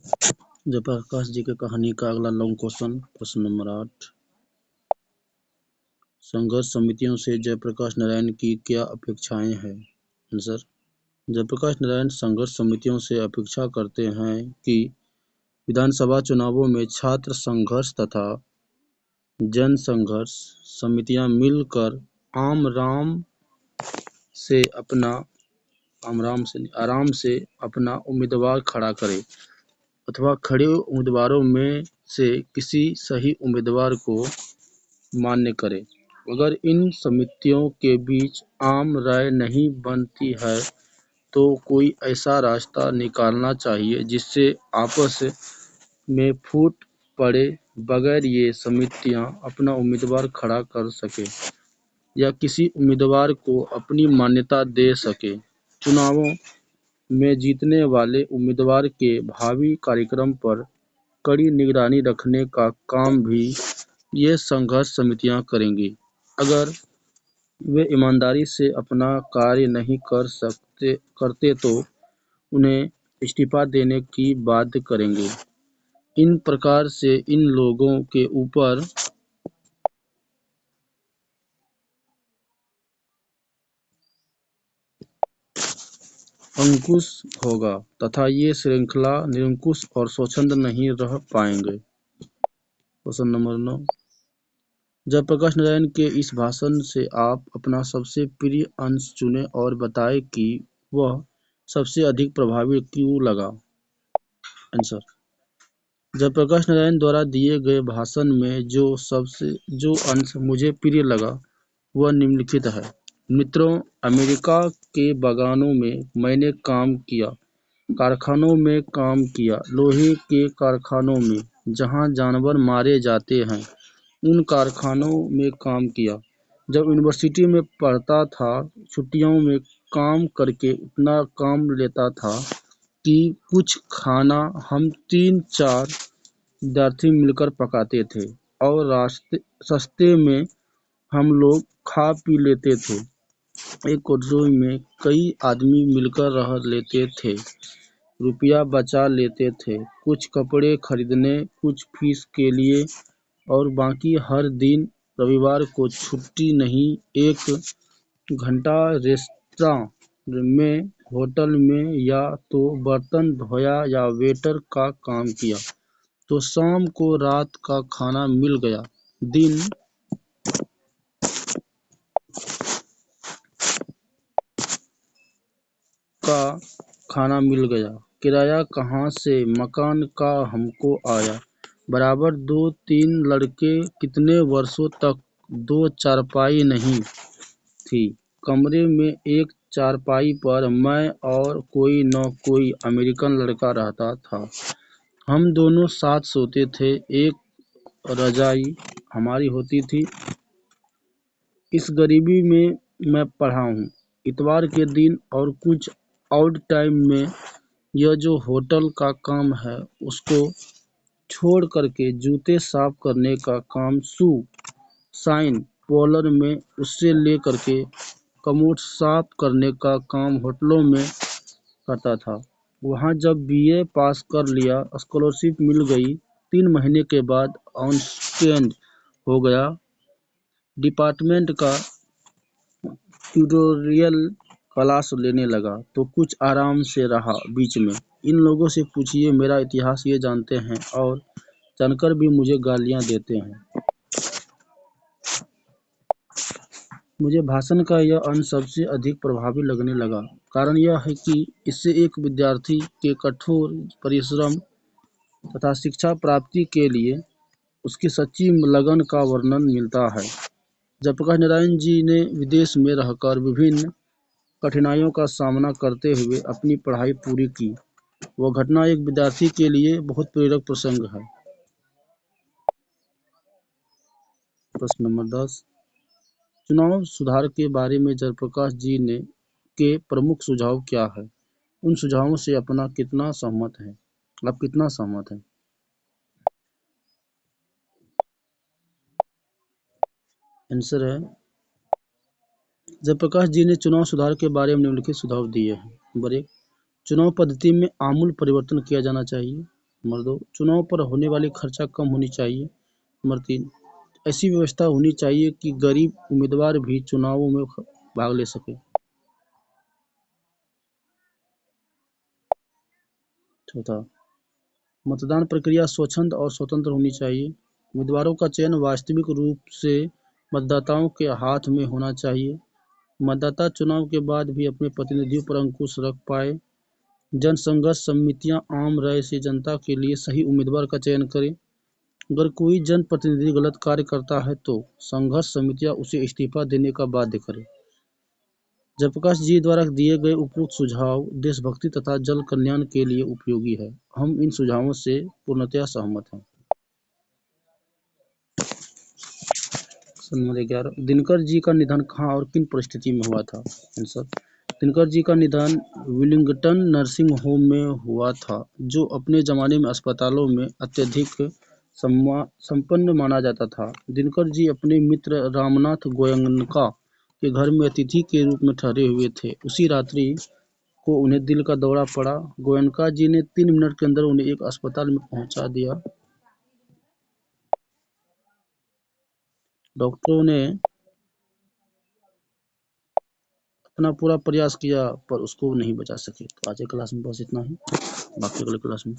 जयप्रकाश जी की कहानी का अगला लॉन्ग क्वेश्चन, प्रश्न नंबर 8। संघर्ष समितियों से जयप्रकाश नारायण की क्या अपेक्षाएं हैं? आंसर, जयप्रकाश नारायण संघर्ष समितियों से अपेक्षा करते हैं कि विधानसभा चुनावों में छात्र संघर्ष तथा जन संघर्ष समितियां मिलकर आराम से अपना उम्मीदवार खड़ा करें अथवा खड़े उम्मीदवारों में से किसी सही उम्मीदवार को मान्य करें। अगर इन समितियों के बीच आम राय नहीं बनती है तो कोई ऐसा रास्ता निकालना चाहिए जिससे आपस में फूट पड़े बगैर ये समितियां अपना उम्मीदवार खड़ा कर सके या किसी उम्मीदवार को अपनी मान्यता दे सके। चुनावों में जीतने वाले उम्मीदवार के भावी कार्यक्रम पर कड़ी निगरानी रखने का काम भी ये संघर्ष समितियां करेंगी। अगर वे ईमानदारी से अपना कार्य नहीं करते तो उन्हें इस्तीफा देने की बाध्य करेंगे। इन प्रकार से इन लोगों के ऊपर अंकुश होगा तथा ये श्रृंखला निरंकुश और स्वच्छंद नहीं रह पाएंगे। Question number 9। जयप्रकाश नारायण के इस भाषण से आप अपना सबसे प्रिय अंश चुनें और बताएं कि वह सबसे अधिक प्रभावी क्यों लगा। आंसर, जयप्रकाश नारायण द्वारा दिए गए भाषण में जो अंश मुझे प्रिय लगा वह निम्नलिखित है। मित्रों, अमेरिका के बागानों में मैंने काम किया, कारखानों में काम किया, लोहे के कारखानों में जहां जानवर मारे जाते हैं उन कारखानों में काम किया। जब यूनिवर्सिटी में पढ़ता था, छुट्टियों में काम करके इतना काम लेता था कि कुछ खाना हम 3-4 विद्यार्थी मिलकर पकाते थे और सस्ते में हम लोग खा पी लेते थे। एक कोठरी में कई आदमी मिलकर रह लेते थे, रुपया बचा लेते थे, कुछ कपड़े खरीदने, कुछ फीस के लिए और बाकी हर दिन रविवार को छुट्टी नहीं 1 घंटा रेस्तरां में, होटल में या तो बर्तन धोया या वेटर का काम किया। तो शाम को रात का खाना मिल गया, दिन का खाना मिल गया, किराया कहाँ से मकान का हमको आया। बराबर 2-3 लड़के, कितने वर्षों तक 2 चारपाई नहीं थी, कमरे में एक चारपाई पर मैं और कोई न कोई अमेरिकन लड़का रहता था। हम दोनों साथ सोते थे, एक रजाई हमारी होती थी। इस गरीबी में मैं पढ़ा हूँ। इतवार के दिन और कुछ ऑड टाइम में यह जो होटल का काम है उसको छोड़ करके जूते साफ करने का काम शू शाइन पार्लर में, उससे ले करके कमोड साफ करने का काम होटलों में करता था। वहाँ जब बीए पास कर लिया, स्कॉलरशिप मिल गई, 3 महीने के बाद ऑन स्टैंड हो गया, डिपार्टमेंट का ट्यूटोरियल क्लास लेने लगा तो कुछ आराम से रहा बीच में। इन लोगों से पूछिए, मेरा इतिहास ये जानते हैं और जानकर भी मुझे गालियां देते हैं। मुझे भाषण का यह अंश सबसे अधिक प्रभावी लगने लगा। कारण यह है कि इससे एक विद्यार्थी के कठोर परिश्रम तथा शिक्षा प्राप्ति के लिए उसकी सच्ची लगन का वर्णन मिलता है। जयप्रकाश नारायण जी ने विदेश में रहकर विभिन्न कठिनाइयों का सामना करते हुए अपनी पढ़ाई पूरी की। वह घटना एक विद्यार्थी के लिए बहुत प्रेरक प्रसंग है। प्रश्न नंबर 10। चुनाव सुधार के बारे में जयप्रकाश जी के प्रमुख सुझाव क्या है? उन सुझावों से आप कितना सहमत हैं? आंसर है, जयप्रकाश जी ने चुनाव सुधार के बारे में निम्नलिखित सुझाव दिए हैं। नंबर 1, चुनाव पद्धति में आमूल परिवर्तन किया जाना चाहिए। नंबर 2, चुनाव पर होने वाली खर्चा कम होनी चाहिए। नंबर 3, ऐसी व्यवस्था होनी चाहिए कि गरीब उम्मीदवार भी चुनावों में भाग ले सके। चौथा, मतदान प्रक्रिया स्वच्छंद और स्वतंत्र होनी चाहिए। उम्मीदवारों का चयन वास्तविक रूप से मतदाताओं के हाथ में होना चाहिए। मतदाता चुनाव के बाद भी अपने प्रतिनिधियों पर अंकुश रख पाए। जनसंघर्ष समितियां आम राय से जनता के लिए सही उम्मीदवार का चयन करें। अगर कोई जनप्रतिनिधि गलत कार्य करता है तो संघर्ष समितियां उसे इस्तीफा देने का बाध्य करें। जयप्रकाश जी द्वारा दिए गए उपरोक्त सुझाव देशभक्ति तथा जल कल्याण के लिए उपयोगी है। हम इन सुझावों से पूर्णतया सहमत हैं। नंबर 11, दिनकर जी का निधन कहाँ और किन परिस्थिति में हुआ था? आंसर, दिनकर जी का निधन विलिंगटन नर्सिंग होम में हुआ था, जो अपने जमाने में अस्पतालों में अत्यधिक संपन्न माना जाता था। दिनकर जी अपने मित्र रामनाथ गोयनका के घर में अतिथि के रूप में ठहरे हुए थे। उसी रात्रि को उन्हें दिल का दौरा पड़ा। गोयनका जी ने 3 मिनट के अंदर उन्हें एक अस्पताल में पहुंचा दिया। डॉक्टरों ने अपना पूरा प्रयास किया पर उसको नहीं बचा सके। तो आज की क्लास में बस इतना ही, बाकी अगले क्लास में